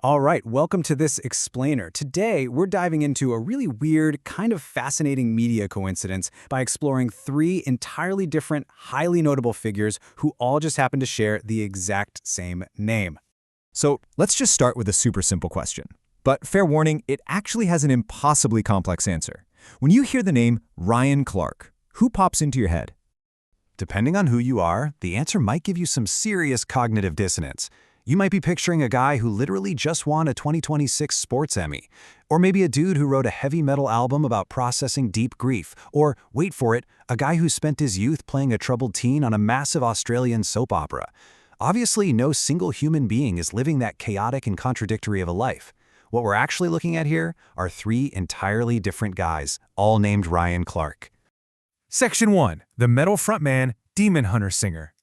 All right, welcome to this explainer. Today, we're diving into a really weird, kind of fascinating media coincidence by exploring three entirely different, highly notable figures who all just happen to share the exact same name. So let's just start with a super simple question. But fair warning, it actually has an impossibly complex answer. When you hear the name Ryan Clark, who pops into your head? Depending on who you are, the answer might give you some serious cognitive dissonance. You might be picturing a guy who literally just won a 2026 Sports Emmy. Or maybe a dude who wrote a heavy metal album about processing deep grief. Or, wait for it, a guy who spent his youth playing a troubled teen on a massive Australian soap opera. Obviously, no single human being is living that chaotic and contradictory of a life. What we're actually looking at here are three entirely different guys, all named Ryan Clark. Section 1. The metal frontman, demon hunter singer.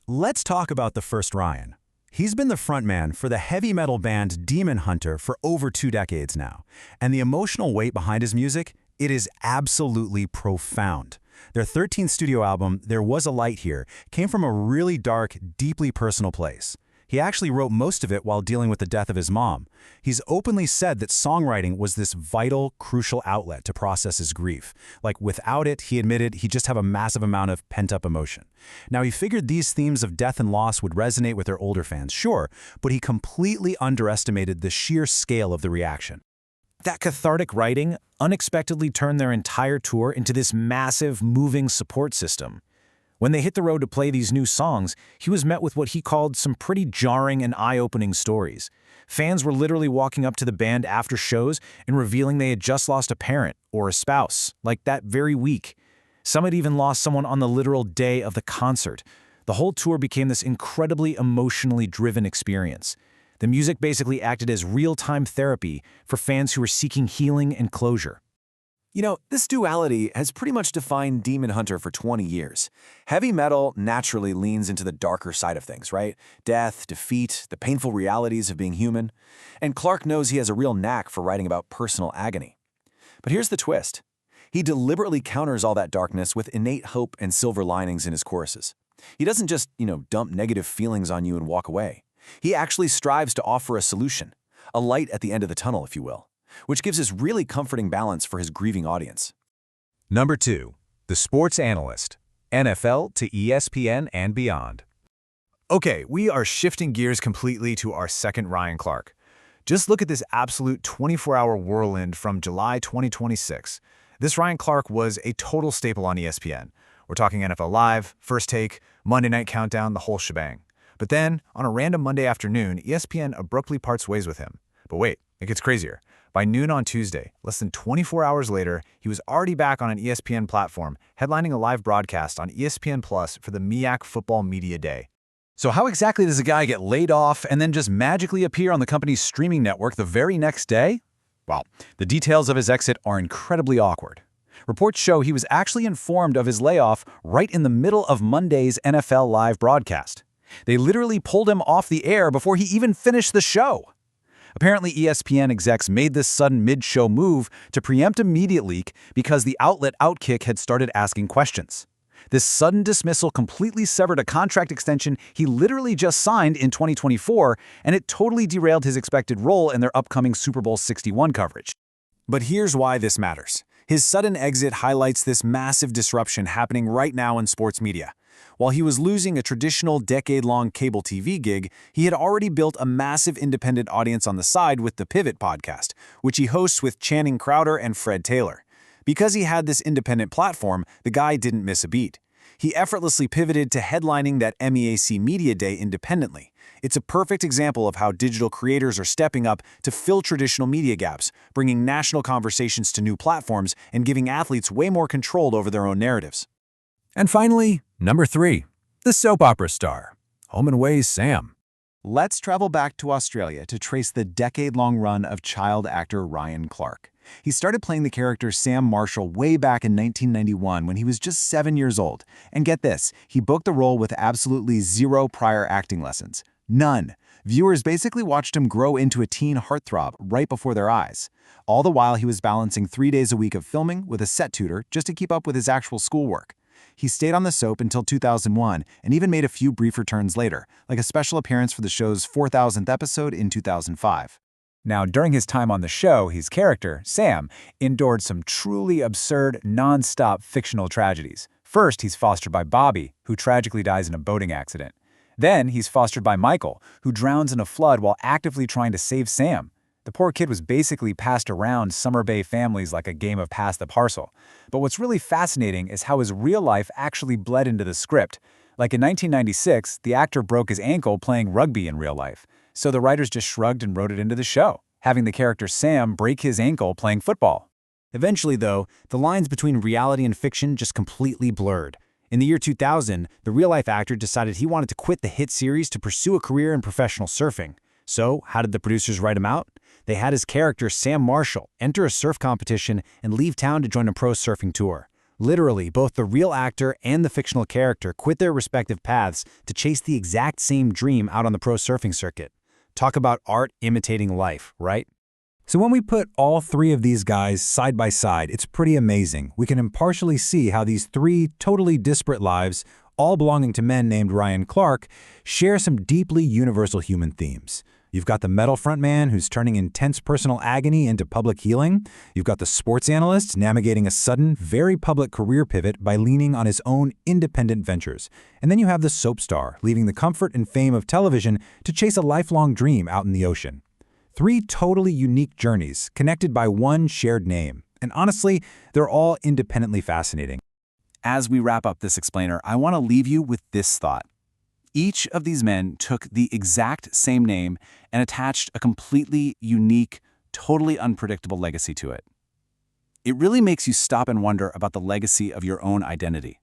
Let's talk about the first Ryan. He's been the frontman for the heavy metal band Demon Hunter for over 2 decades now. And the emotional weight behind his music, it is absolutely profound. Their 13th studio album, There Was a Light Here, came from a really dark, deeply personal place. He actually wrote most of it while dealing with the death of his mom. He's openly said that songwriting was this vital, crucial outlet to process his grief. Like without it, he admitted, he'd just have a massive amount of pent-up emotion. Now he figured these themes of death and loss would resonate with their older fans, sure, but he completely underestimated the sheer scale of the reaction. That cathartic writing unexpectedly turned their entire tour into this massive, moving support system. When they hit the road to play these new songs, he was met with what he called some pretty jarring and eye-opening stories. Fans were literally walking up to the band after shows and revealing they had just lost a parent or a spouse, like that very week. Some had even lost someone on the literal day of the concert. The whole tour became this incredibly emotionally driven experience. The music basically acted as real-time therapy for fans who were seeking healing and closure. You know, this duality has pretty much defined Demon Hunter for 20 years. Heavy metal naturally leans into the darker side of things, right? Death, defeat, the painful realities of being human. And Clark knows he has a real knack for writing about personal agony. But here's the twist. He deliberately counters all that darkness with innate hope and silver linings in his choruses. He doesn't just, dump negative feelings on you and walk away. He actually strives to offer a solution, a light at the end of the tunnel, if you will, which gives us really comforting balance for his grieving audience. Number 2. The sports analyst, NFL to ESPN and beyond. Okay, we are shifting gears completely to our second Ryan Clark. Just look at this absolute 24-hour whirlwind from July 2026. This Ryan Clark was a total staple on ESPN. We're talking NFL Live, First Take, Monday Night Countdown, the whole shebang. But then, on a random Monday afternoon, ESPN abruptly parts ways with him. But wait, it gets crazier. By noon on Tuesday, less than 24 hours later, he was already back on an ESPN platform, headlining a live broadcast on ESPN Plus for the MEAC Football Media Day. So how exactly does a guy get laid off and then just magically appear on the company's streaming network the very next day? Well, the details of his exit are incredibly awkward. Reports show he was actually informed of his layoff right in the middle of Monday's NFL Live broadcast. They literally pulled him off the air before he even finished the show. Apparently, ESPN execs made this sudden mid-show move to preempt a media leak because the outlet Outkick had started asking questions. This sudden dismissal completely severed a contract extension he literally just signed in 2024, and it totally derailed his expected role in their upcoming Super Bowl 61 coverage. But here's why this matters. His sudden exit highlights this massive disruption happening right now in sports media. While he was losing a traditional decade-long cable TV gig, he had already built a massive independent audience on the side with the Pivot podcast, which he hosts with Channing Crowder and Fred Taylor. Because he had this independent platform, the guy didn't miss a beat. He effortlessly pivoted to headlining that MEAC Media Day independently. It's a perfect example of how digital creators are stepping up to fill traditional media gaps, bringing national conversations to new platforms and giving athletes way more control over their own narratives. And finally, number 3. The soap opera star, Home and Away's Sam. Let's travel back to Australia to trace the decade-long run of child actor Ryan Clark. He started playing the character Sam Marshall way back in 1991 when he was just 7 years old. And get this, he booked the role with absolutely zero prior acting lessons. None. Viewers basically watched him grow into a teen heartthrob right before their eyes. All the while he was balancing 3 days a week of filming with a set tutor just to keep up with his actual schoolwork. He stayed on the soap until 2001 and even made a few brief returns later, like a special appearance for the show's 4,000th episode in 2005. Now, during his time on the show, his character, Sam, endured some truly absurd, non-stop fictional tragedies. First, he's fostered by Bobby, who tragically dies in a boating accident. Then, he's fostered by Michael, who drowns in a flood while actively trying to save Sam. The poor kid was basically passed around Summer Bay families like a game of pass the parcel. But what's really fascinating is how his real life actually bled into the script. Like in 1996, the actor broke his ankle playing rugby in real life. So the writers just shrugged and wrote it into the show, having the character Sam break his ankle playing football. Eventually, though, the lines between reality and fiction just completely blurred. In the year 2000, the real-life actor decided he wanted to quit the hit series to pursue a career in professional surfing. So, how did the producers write him out? They had his character, Sam Marshall, enter a surf competition and leave town to join a pro surfing tour. Literally, both the real actor and the fictional character quit their respective paths to chase the exact same dream out on the pro surfing circuit. Talk about art imitating life, right? So when we put all three of these guys side by side, it's pretty amazing. We can impartially see how these three totally disparate lives, all belonging to men named Ryan Clark, share some deeply universal human themes. You've got the metal frontman who's turning intense personal agony into public healing. You've got the sports analyst navigating a sudden, very public career pivot by leaning on his own independent ventures. And then you have the soap star, leaving the comfort and fame of television to chase a lifelong dream out in the ocean. Three totally unique journeys, connected by one shared name. And honestly, they're all independently fascinating. As we wrap up this explainer, I want to leave you with this thought. Each of these men took the exact same name and attached a completely unique, totally unpredictable legacy to it. It really makes you stop and wonder about the legacy of your own identity.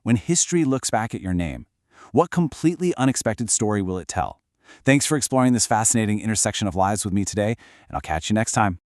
When history looks back at your name, what completely unexpected story will it tell? Thanks for exploring this fascinating intersection of lives with me today, and I'll catch you next time.